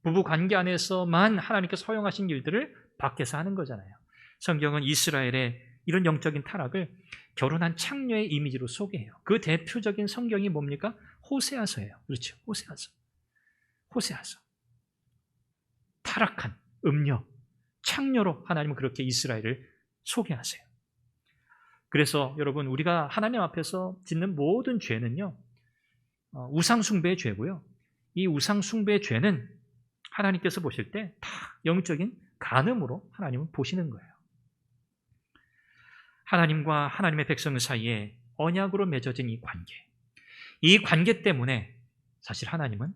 부부 관계 안에서만 하나님께서 허용하신 일들을 밖에서 하는 거잖아요. 성경은 이스라엘의 이런 영적인 타락을 결혼한 창녀의 이미지로 소개해요. 그 대표적인 성경이 뭡니까? 호세아서예요. 그렇죠. 호세아서. 타락한 음녀, 창녀로 하나님은 그렇게 이스라엘을 소개하세요. 그래서 여러분, 우리가 하나님 앞에서 짓는 모든 죄는요, 우상숭배의 죄고요. 이 우상숭배의 죄는 하나님께서 보실 때 다 영적인 간음으로 하나님은 보시는 거예요. 하나님과 하나님의 백성 사이에 언약으로 맺어진 이 관계 때문에 사실 하나님은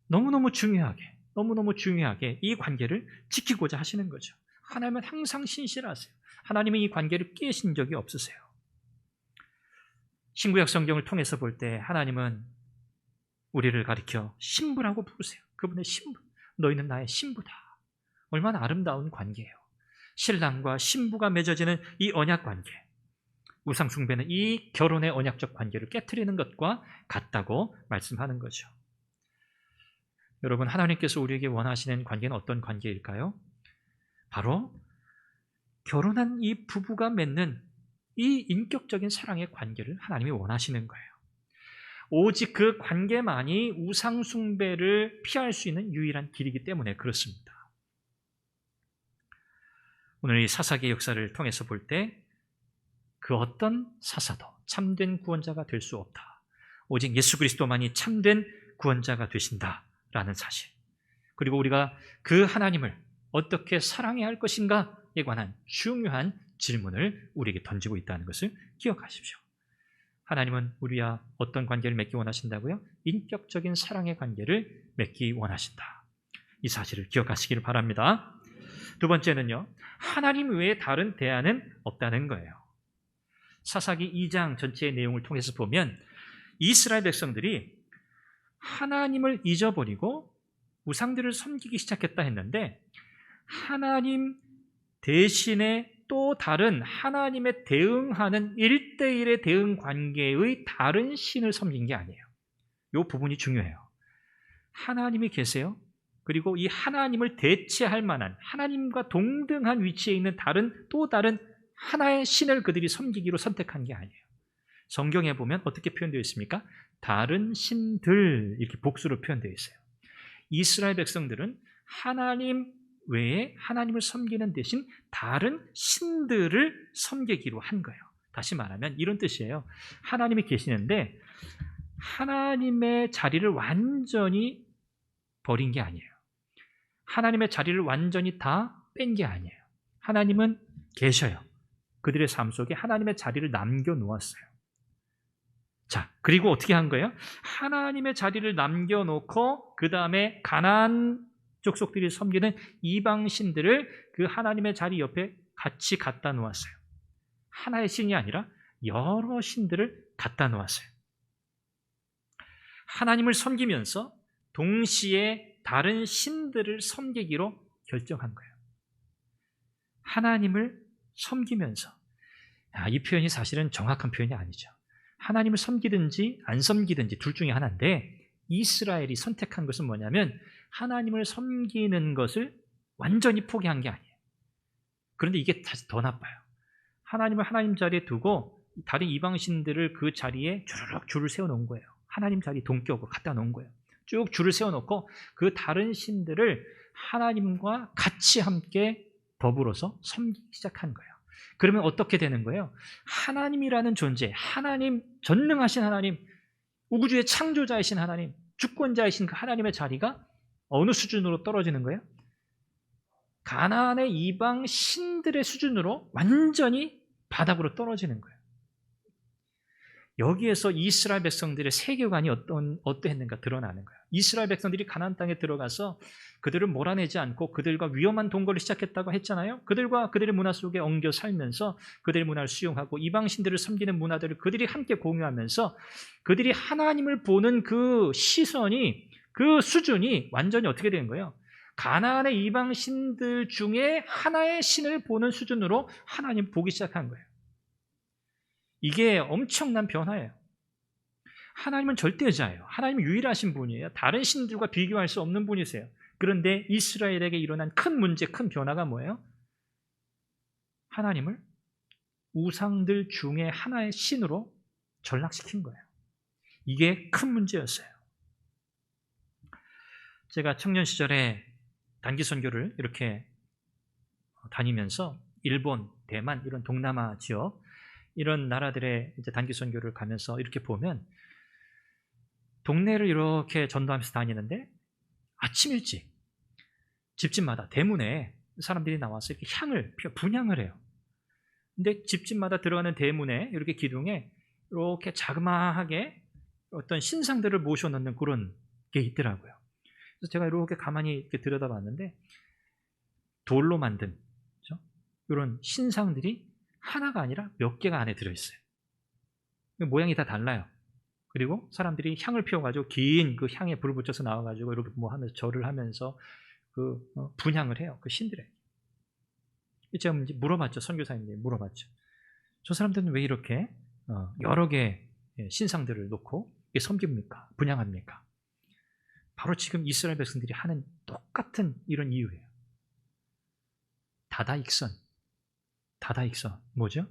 너무너무 중요하게 이 관계를 지키고자 하시는 거죠. 하나님은 항상 신실하세요. 하나님은 이 관계를 깨신 적이 없으세요. 신구약 성경을 통해서 볼 때 하나님은 우리를 가리켜 신부라고 부르세요. 그분의 신부, 너희는 나의 신부다. 얼마나 아름다운 관계예요. 신랑과 신부가 맺어지는 이 언약 관계, 우상 숭배는 이 결혼의 언약적 관계를 깨트리는 것과 같다고 말씀하는 거죠. 여러분, 하나님께서 우리에게 원하시는 관계는 어떤 관계일까요? 바로 결혼한 이 부부가 맺는 이 인격적인 사랑의 관계를 하나님이 원하시는 거예요. 오직 그 관계만이 우상 숭배를 피할 수 있는 유일한 길이기 때문에 그렇습니다. 오늘 이 사사기의 역사를 통해서 볼 때 그 어떤 사사도 참된 구원자가 될 수 없다. 오직 예수 그리스도만이 참된 구원자가 되신다라는 사실. 그리고 우리가 그 하나님을 어떻게 사랑해야 할 것인가에 관한 중요한 질문을 우리에게 던지고 있다는 것을 기억하십시오. 하나님은 우리와 어떤 관계를 맺기 원하신다고요? 인격적인 사랑의 관계를 맺기 원하신다. 이 사실을 기억하시기를 바랍니다. 두 번째는요, 하나님 외에 다른 대안은 없다는 거예요. 사사기 2장 전체의 내용을 통해서 보면 이스라엘 백성들이 하나님을 잊어버리고 우상들을 섬기기 시작했다 했는데, 하나님 대신에 또 다른 하나님에 대응하는 1대1의 대응 관계의 다른 신을 섬긴 게 아니에요. 이 부분이 중요해요. 하나님이 계세요. 그리고 이 하나님을 대체할 만한, 하나님과 동등한 위치에 있는 또 다른 하나의 신을 그들이 섬기기로 선택한 게 아니에요. 성경에 보면 어떻게 표현되어 있습니까? 다른 신들, 이렇게 복수로 표현되어 있어요. 이스라엘 백성들은 하나님 외에 하나님을 섬기는 대신 다른 신들을 섬기기로 한 거예요. 다시 말하면 이런 뜻이에요. 하나님이 계시는데 하나님의 자리를 완전히 버린 게 아니에요. 하나님의 자리를 완전히 다 뺀 게 아니에요. 하나님은 계셔요. 그들의 삶 속에 하나님의 자리를 남겨놓았어요. 자, 그리고 어떻게 한 거예요? 하나님의 자리를 남겨놓고 그 다음에 가나안 족속들이 섬기는 이방신들을 그 하나님의 자리 옆에 같이 갖다 놓았어요. 하나의 신이 아니라 여러 신들을 갖다 놓았어요. 하나님을 섬기면서 동시에 다른 신들을 섬기기로 결정한 거예요. 하나님을 섬기면서, 이 표현이 사실은 정확한 표현이 아니죠. 하나님을 섬기든지 안 섬기든지 둘 중에 하나인데, 이스라엘이 선택한 것은 뭐냐면 하나님을 섬기는 것을 완전히 포기한 게 아니에요. 그런데 이게 다시 더 나빠요. 하나님을 하나님 자리에 두고 다른 이방신들을 그 자리에 주르륵 줄을 세워놓은 거예요. 하나님 자리 동격으로 갖다 놓은 거예요. 쭉 줄을 세워놓고 그 다른 신들을 하나님과 같이 함께 더불어서 섬기기 시작한 거예요. 그러면 어떻게 되는 거예요? 하나님이라는 존재, 하나님, 전능하신 하나님, 우주의 창조자이신 하나님, 주권자이신 그 하나님의 자리가 어느 수준으로 떨어지는 거예요? 가나안의 이방 신들의 수준으로 완전히 바닥으로 떨어지는 거예요. 여기에서 이스라엘 백성들의 세계관이 어떠했는가 드러나는 거예요. 이스라엘 백성들이 가나안 땅에 들어가서 그들을 몰아내지 않고 그들과 위험한 동거를 시작했다고 했잖아요. 그들과 그들의 문화 속에 엉겨 살면서 그들의 문화를 수용하고 이방신들을 섬기는 문화들을 그들이 함께 공유하면서 그들이 하나님을 보는 그 시선이, 그 수준이 완전히 어떻게 된 거예요? 가나안의 이방신들 중에 하나의 신을 보는 수준으로 하나님 보기 시작한 거예요. 이게 엄청난 변화예요. 하나님은 절대자예요. 하나님은 유일하신 분이에요. 다른 신들과 비교할 수 없는 분이세요. 그런데 이스라엘에게 일어난 큰 문제, 큰 변화가 뭐예요? 하나님을 우상들 중에 하나의 신으로 전락시킨 거예요. 이게 큰 문제였어요. 제가 청년 시절에 단기 선교를 이렇게 다니면서 일본, 대만 이런 동남아 지역 이런 나라들의 이제 단기 선교를 가면서 이렇게 보면 동네를 이렇게 전도하면서 다니는데 아침 일찍 집집마다 대문에 사람들이 나와서 이렇게 향을 분향을 해요. 근데 집집마다 들어가는 대문에 이렇게 기둥에 이렇게 자그마하게 어떤 신상들을 모셔놓는 그런 게 있더라고요. 그래서 제가 이렇게 가만히 이렇게 들여다봤는데 돌로 만든 그렇죠? 이런 신상들이 하나가 아니라 몇 개가 안에 들어있어요. 모양이 다 달라요. 그리고 사람들이 향을 피워가지고 긴 그 향에 불을 붙여서 나와가지고 이렇게 뭐 하면서 절을 하면서 그 분향을 해요. 그 신들에게. 제가 물어봤죠. 선교사님들이 물어봤죠. 저 사람들은 왜 이렇게 여러 개의 신상들을 놓고 섬깁니까? 분향합니까? 바로 지금 이스라엘 백성들이 하는 똑같은 이런 이유예요. 다다익선. 다다익선. 뭐죠?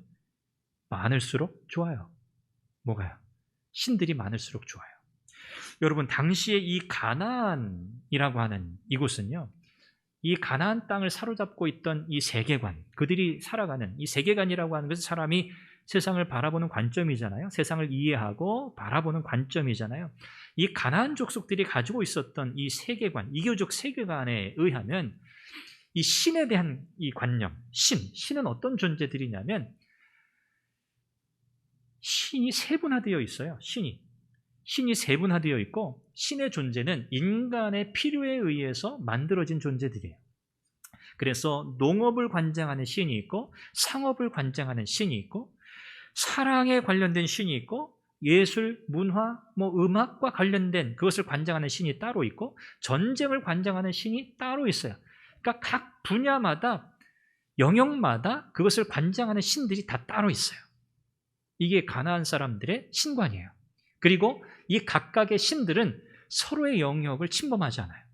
많을수록 좋아요. 뭐가요? 신들이 많을수록 좋아요. 여러분, 당시에 이 가나안이라고 하는 이곳은요, 이 가나안 땅을 사로잡고 있던 이 세계관, 그들이 살아가는 이 세계관이라고 하는 것은 사람이 세상을 바라보는 관점이잖아요. 세상을 이해하고 바라보는 관점이잖아요. 이 가나안 족속들이 가지고 있었던 이 세계관, 이교적 세계관에 의하면 이 신에 대한 이 관념, 신은 어떤 존재들이냐면 신이 세분화되어 있어요. 신이 세분화되어 있고 신의 존재는 인간의 필요에 의해서 만들어진 존재들이에요. 그래서 농업을 관장하는 신이 있고 상업을 관장하는 신이 있고 사랑에 관련된 신이 있고 예술, 문화, 음악과 관련된 그것을 관장하는 신이 따로 있고 전쟁을 관장하는 신이 따로 있어요. 그러니까 각 분야마다 영역마다 그것을 관장하는 신들이 다 따로 있어요. 이게 가나안 사람들의 신관이에요. 그리고 이 각각의 신들은 서로의 영역을 침범하지 않아요.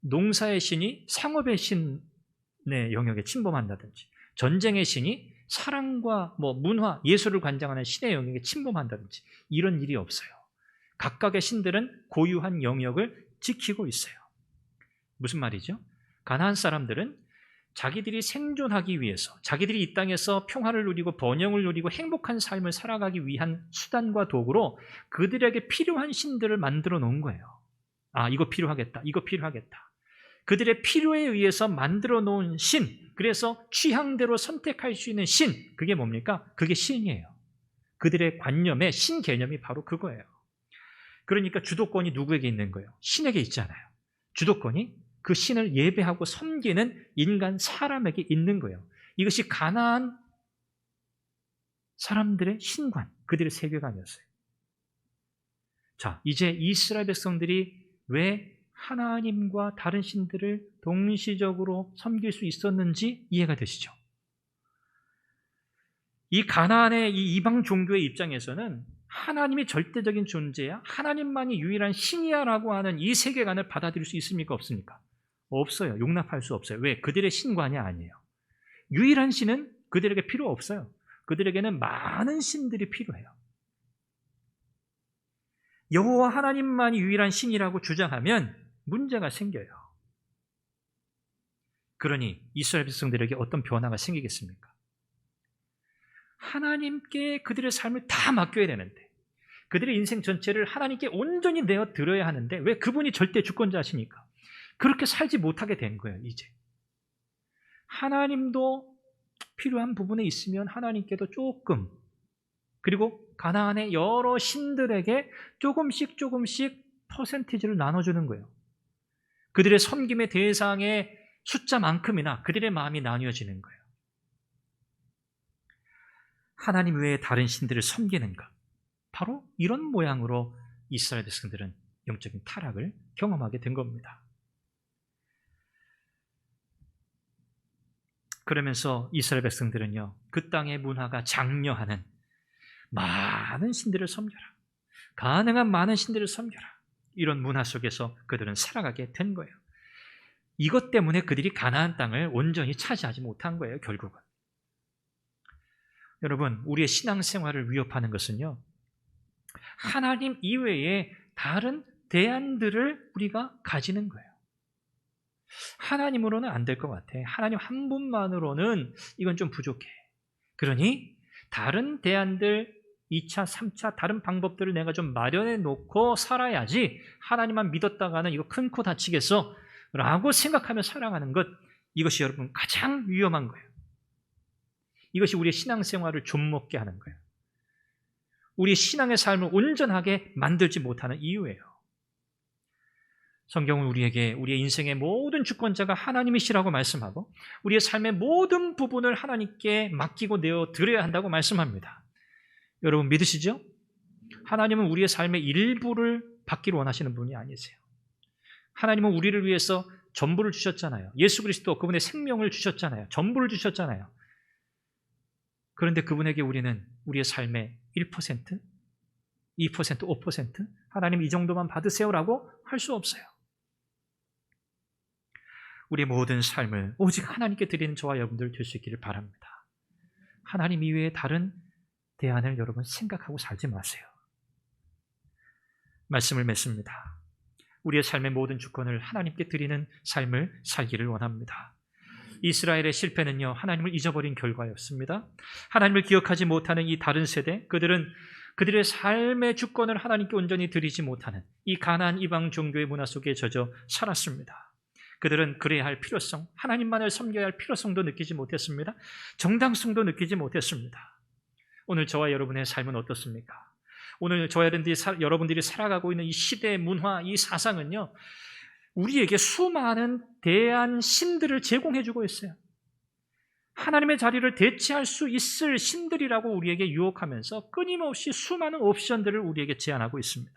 농사의 신이 상업의 신의 영역에 침범한다든지 전쟁의 신이 사랑과 문화, 예술을 관장하는 신의 영역에 침범한다든지 이런 일이 없어요. 각각의 신들은 고유한 영역을 지키고 있어요. 무슨 말이죠? 가나안 사람들은 자기들이 생존하기 위해서 자기들이 이 땅에서 평화를 누리고 번영을 누리고 행복한 삶을 살아가기 위한 수단과 도구로 그들에게 필요한 신들을 만들어 놓은 거예요. 아, 이거 필요하겠다. 이거 필요하겠다. 그들의 필요에 의해서 만들어 놓은 신, 그래서 취향대로 선택할 수 있는 신, 그게 뭡니까? 그게 신이에요. 그들의 관념의 신 개념이 바로 그거예요. 그러니까 주도권이 누구에게 있는 거예요? 신에게 있잖아요. 주도권이 그 신을 예배하고 섬기는 인간 사람에게 있는 거예요. 이것이 가나안 사람들의 신관, 그들의 세계관이었어요. 자, 이제 이스라엘 백성들이 왜 하나님과 다른 신들을 동시적으로 섬길 수 있었는지 이해가 되시죠? 이 가나안의 이 이방 종교의 입장에서는 하나님이 절대적인 존재야, 하나님만이 유일한 신이야라고 하는 이 세계관을 받아들일 수 있습니까? 없습니까? 없어요. 용납할 수 없어요. 왜? 그들의 신관이 아니에요. 유일한 신은 그들에게 필요 없어요. 그들에게는 많은 신들이 필요해요. 여호와 하나님만이 유일한 신이라고 주장하면 문제가 생겨요. 그러니 이스라엘 백성들에게 어떤 변화가 생기겠습니까? 하나님께 그들의 삶을 다 맡겨야 되는데, 그들의 인생 전체를 하나님께 온전히 내어 드려야 하는데 왜? 그분이 절대 주권자시니까 그렇게 살지 못하게 된 거예요. 이제 하나님도 필요한 부분에 있으면 하나님께도 조금, 그리고 가나안의 여러 신들에게 조금씩 퍼센티지를 나눠주는 거예요. 그들의 섬김의 대상의 숫자만큼이나 그들의 마음이 나뉘어지는 거예요. 하나님 외에 다른 신들을 섬기는 것, 바로 이런 모양으로 이스라엘 백성들은 영적인 타락을 경험하게 된 겁니다. 그러면서 이스라엘 백성들은요, 그 땅의 문화가 장려하는 많은 신들을 섬겨라, 가능한 많은 신들을 섬겨라, 이런 문화 속에서 그들은 살아가게 된 거예요. 이것 때문에 그들이 가나안 땅을 온전히 차지하지 못한 거예요, 결국은. 여러분, 우리의 신앙생활을 위협하는 것은요, 하나님 이외에 다른 대안들을 우리가 가지는 거예요. 하나님으로는 안 될 것 같아. 하나님 한 분만으로는 이건 좀 부족해. 그러니 다른 대안들, 2차, 3차 다른 방법들을 내가 좀 마련해 놓고 살아야지, 하나님만 믿었다가는 이거 큰 코 다치겠어 라고 생각하며 살아가는 것, 이것이 여러분 가장 위험한 거예요. 이것이 우리의 신앙생활을 좀먹게 하는 거예요. 우리 신앙의 삶을 온전하게 만들지 못하는 이유예요. 성경은 우리에게 우리의 인생의 모든 주권자가 하나님이시라고 말씀하고, 우리의 삶의 모든 부분을 하나님께 맡기고 내어 드려야 한다고 말씀합니다. 여러분 믿으시죠? 하나님은 우리의 삶의 일부를 받기를 원하시는 분이 아니세요. 하나님은 우리를 위해서 전부를 주셨잖아요. 예수 그리스도, 그분의 생명을 주셨잖아요. 전부를 주셨잖아요. 그런데 그분에게 우리는 우리의 삶의 1%, 2%, 5%, 하나님 이 정도만 받으세요라고 할 수 없어요. 우리의 모든 삶을 오직 하나님께 드리는 저와 여러분들 될 수 있기를 바랍니다. 하나님 이외에 다른 대안을 여러분 생각하고 살지 마세요. 말씀을 맺습니다. 우리의 삶의 모든 주권을 하나님께 드리는 삶을 살기를 원합니다. 이스라엘의 실패는요, 하나님을 잊어버린 결과였습니다. 하나님을 기억하지 못하는 이 다른 세대, 그들은 그들의 삶의 주권을 하나님께 온전히 드리지 못하는 이 가나안 이방 종교의 문화 속에 젖어 살았습니다. 그들은 그래야 할 필요성, 하나님만을 섬겨야 할 필요성도 느끼지 못했습니다. 정당성도 느끼지 못했습니다. 오늘 저와 여러분의 삶은 어떻습니까? 오늘 저와 여러분들이 살아가고 있는 이 시대의 문화, 이 사상은요, 우리에게 수많은 대안 신들을 제공해주고 있어요. 하나님의 자리를 대체할 수 있을 신들이라고 우리에게 유혹하면서 끊임없이 수많은 옵션들을 우리에게 제안하고 있습니다.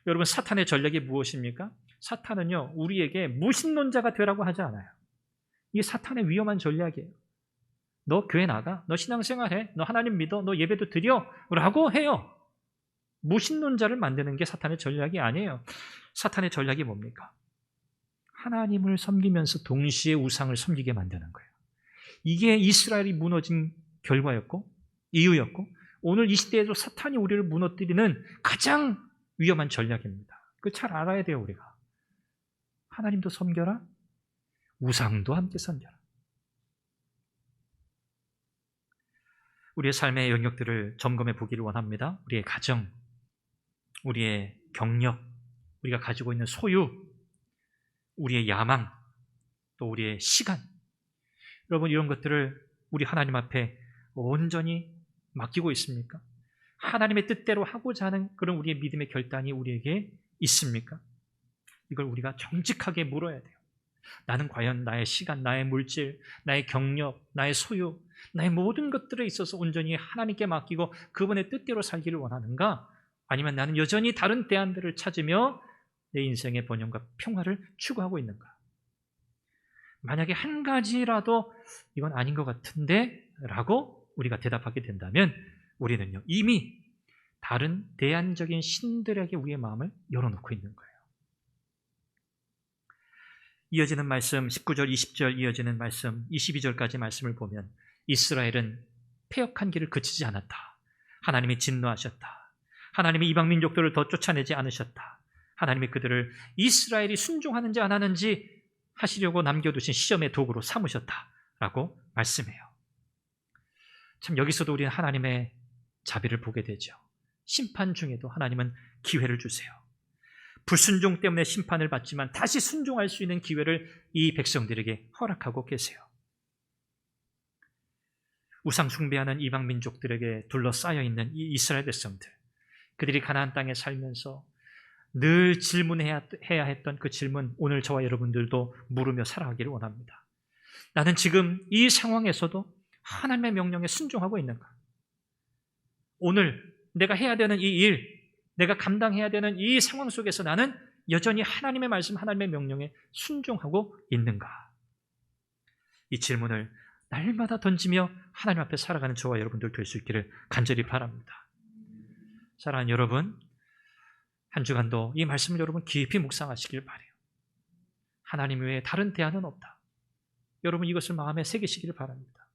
여러분, 사탄의 전략이 무엇입니까? 사탄은요, 우리에게 무신론자가 되라고 하지 않아요. 이게 사탄의 위험한 전략이에요. 너 교회 나가, 너 신앙생활해, 너 하나님 믿어, 너 예배도 드려 라고 해요. 무신론자를 만드는 게 사탄의 전략이 아니에요. 사탄의 전략이 뭡니까? 하나님을 섬기면서 동시에 우상을 섬기게 만드는 거예요. 이게 이스라엘이 무너진 결과였고 이유였고, 오늘 이 시대에도 사탄이 우리를 무너뜨리는 가장 위험한 전략입니다. 그걸 잘 알아야 돼요. 우리가 하나님도 섬겨라, 우상도 함께 섬겨라. 우리의 삶의 영역들을 점검해 보기를 원합니다. 우리의 가정, 우리의 경력, 우리가 가지고 있는 소유, 우리의 야망, 또 우리의 시간, 여러분 이런 것들을 우리 하나님 앞에 온전히 맡기고 있습니까? 하나님의 뜻대로 하고자 하는 그런 우리의 믿음의 결단이 우리에게 있습니까? 이걸 우리가 정직하게 물어야 돼요. 나는 과연 나의 시간, 나의 물질, 나의 경력, 나의 소유, 나의 모든 것들에 있어서 온전히 하나님께 맡기고 그분의 뜻대로 살기를 원하는가? 아니면 나는 여전히 다른 대안들을 찾으며 내 인생의 번영과 평화를 추구하고 있는가? 만약에 한 가지라도 이건 아닌 것 같은데 라고 우리가 대답하게 된다면 우리는요, 이미 다른 대안적인 신들에게 우리의 마음을 열어놓고 있는 거예요. 이어지는 말씀, 19절, 20절 이어지는 말씀, 22절까지 말씀을 보면 이스라엘은 패역한 길을 그치지 않았다. 하나님이 진노하셨다. 하나님이 이방 민족들을 더 쫓아내지 않으셨다. 하나님이 그들을 이스라엘이 순종하는지 안 하는지 하시려고 남겨두신 시험의 도구로 삼으셨다라고 말씀해요. 참 여기서도 우리는 하나님의 자비를 보게 되죠. 심판 중에도 하나님은 기회를 주세요. 불순종 때문에 심판을 받지만 다시 순종할 수 있는 기회를 이 백성들에게 허락하고 계세요. 우상 숭배하는 이방 민족들에게 둘러싸여 있는 이 이스라엘 백성들, 그들이 가나안 땅에 살면서 늘 질문해야 했던 그 질문, 오늘 저와 여러분들도 물으며 살아가기를 원합니다. 나는 지금 이 상황에서도 하나님의 명령에 순종하고 있는가? 오늘 내가 해야 되는 이 일, 내가 감당해야 되는 이 상황 속에서 나는 여전히 하나님의 말씀, 하나님의 명령에 순종하고 있는가? 이 질문을 날마다 던지며 하나님 앞에 살아가는 저와 여러분들 될 수 있기를 간절히 바랍니다. 사랑하는 여러분, 한 주간도 이 말씀을 여러분 깊이 묵상하시길 바라요. 하나님 외에 다른 대안은 없다. 여러분 이것을 마음에 새기시기를 바랍니다.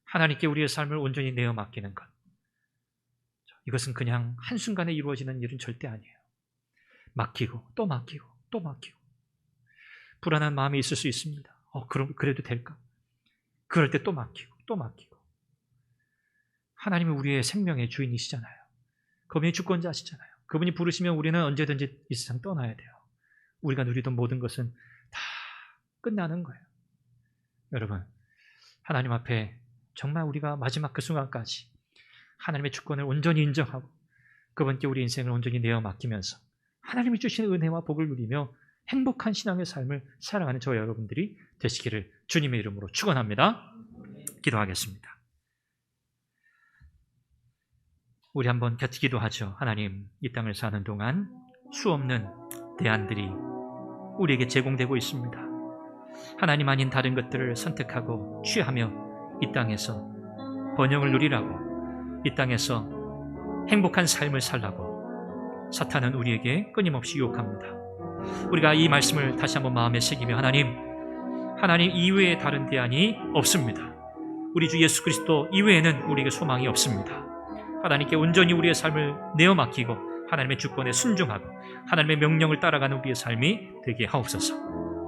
하나님께 우리의 삶을 온전히 내어 맡기는 것, 이것은 그냥 한순간에 이루어지는 일은 절대 아니에요. 맡기고 또 맡기고 또 맡기고 불안한 마음이 있을 수 있습니다. 그럼 그래도 될까? 그럴 때 또 맡기고 또 맡기고. 하나님은 우리의 생명의 주인이시잖아요. 그분이 주권자시잖아요. 그분이 부르시면 우리는 언제든지 이 세상 떠나야 돼요. 우리가 누리던 모든 것은 다 끝나는 거예요. 여러분, 하나님 앞에 정말 우리가 마지막 그 순간까지 하나님의 주권을 온전히 인정하고 그분께 우리 인생을 온전히 내어 맡기면서 하나님이 주시는 은혜와 복을 누리며 행복한 신앙의 삶을 살아가는 저와 여러분들이 되시기를 주님의 이름으로 축원합니다. 기도하겠습니다. 우리 한번 같이 기도하죠. 하나님, 이 땅을 사는 동안 수없는 대안들이 우리에게 제공되고 있습니다. 하나님 아닌 다른 것들을 선택하고 취하며 이 땅에서 번영을 누리라고, 이 땅에서 행복한 삶을 살라고 사탄은 우리에게 끊임없이 유혹합니다. 우리가 이 말씀을 다시 한번 마음에 새기며 하나님 이외에 다른 대안이 없습니다. 우리 주 예수 그리스도 이외에는 우리에게 소망이 없습니다. 하나님께 온전히 우리의 삶을 내어 맡기고 하나님의 주권에 순종하고 하나님의 명령을 따라가는 우리의 삶이 되게 하옵소서.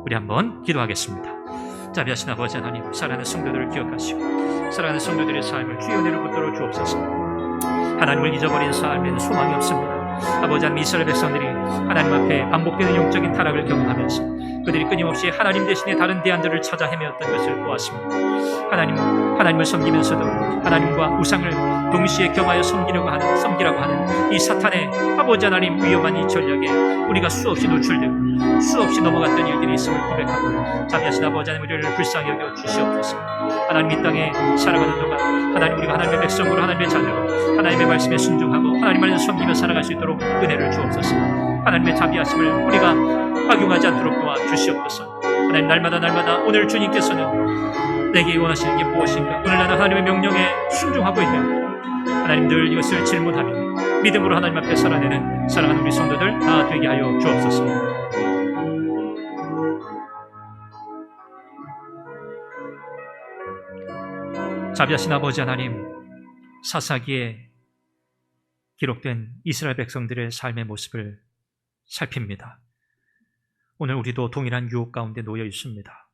우리 한번 기도하겠습니다. 자비하신 아버지 하나님, 사랑하는 성도들을 기억하시고 사랑하는 성도들의 삶을 주의 은혜로 붙들어 주옵소서. 하나님을 잊어버린 삶에는 소망이 없습니다. 아버지 하나님, 이스라엘 백성들이 하나님 앞에 반복되는 영적인 타락을 경험하면서 그들이 끊임없이 하나님 대신에 다른 대안들을 찾아 헤매었던 것을 보았습니다. 하나님을 섬기면서도 하나님과 우상을 동시에 겸하여 섬기라고 하는 이 사탄의 아버지 하나님 위험한 이 전략에 우리가 수없이 노출되고 수없이 넘어갔던 일들이 있음을 고백하고 자비하신 아버지 하나님, 우리를 불쌍히 여겨 주시옵소서. 하나님 이 땅에 살아가는 동안 하나님, 우리가 하나님의 백성으로 하나님의 자녀로 하나님의 말씀에 순종하고 하나님 안에서 섬기며 살아갈 수 있도록 은혜를 주옵소서. 하나님의 자비하심을 우리가 악용하지 않도록 도와주시옵소서. 하나님, 날마다 오늘 주님께서는 내게 원하시는 게 무엇인가, 오늘 나는 하나님의 명령에 순종하고 있는 하나님, 늘 이것을 질문하며 믿음으로 하나님 앞에 살아내는 사랑하는 우리 성도들 다 되게 하여 주옵소서. 자비하신 아버지 하나님, 사사기에 기록된 이스라엘 백성들의 삶의 모습을 살핍니다. 오늘 우리도 동일한 유혹 가운데 놓여 있습니다.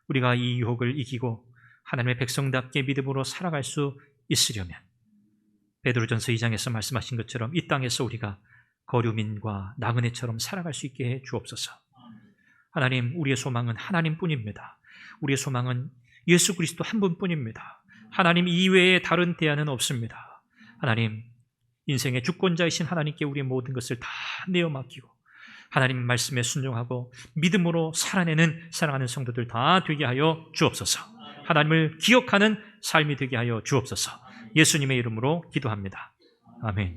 우리가 이 유혹을 이기고 하나님의 백성답게 믿음으로 살아갈 수 있으려면 베드로전서 2장에서 말씀하신 것처럼 이 땅에서 우리가 거류민과 나그네처럼 살아갈 수 있게 해 주옵소서. 하나님, 우리의 소망은 하나님뿐입니다. 우리의 소망은 예수 그리스도 한 분뿐입니다. 하나님 이외에 다른 대안은 없습니다. 하나님, 인생의 주권자이신 하나님께 우리의 모든 것을 다 내어 맡기고 하나님 말씀에 순종하고 믿음으로 살아내는 사랑하는 성도들 다 되게 하여 주옵소서. 하나님을 기억하는 삶이 되게 하여 주옵소서. 예수님의 이름으로 기도합니다. 아멘.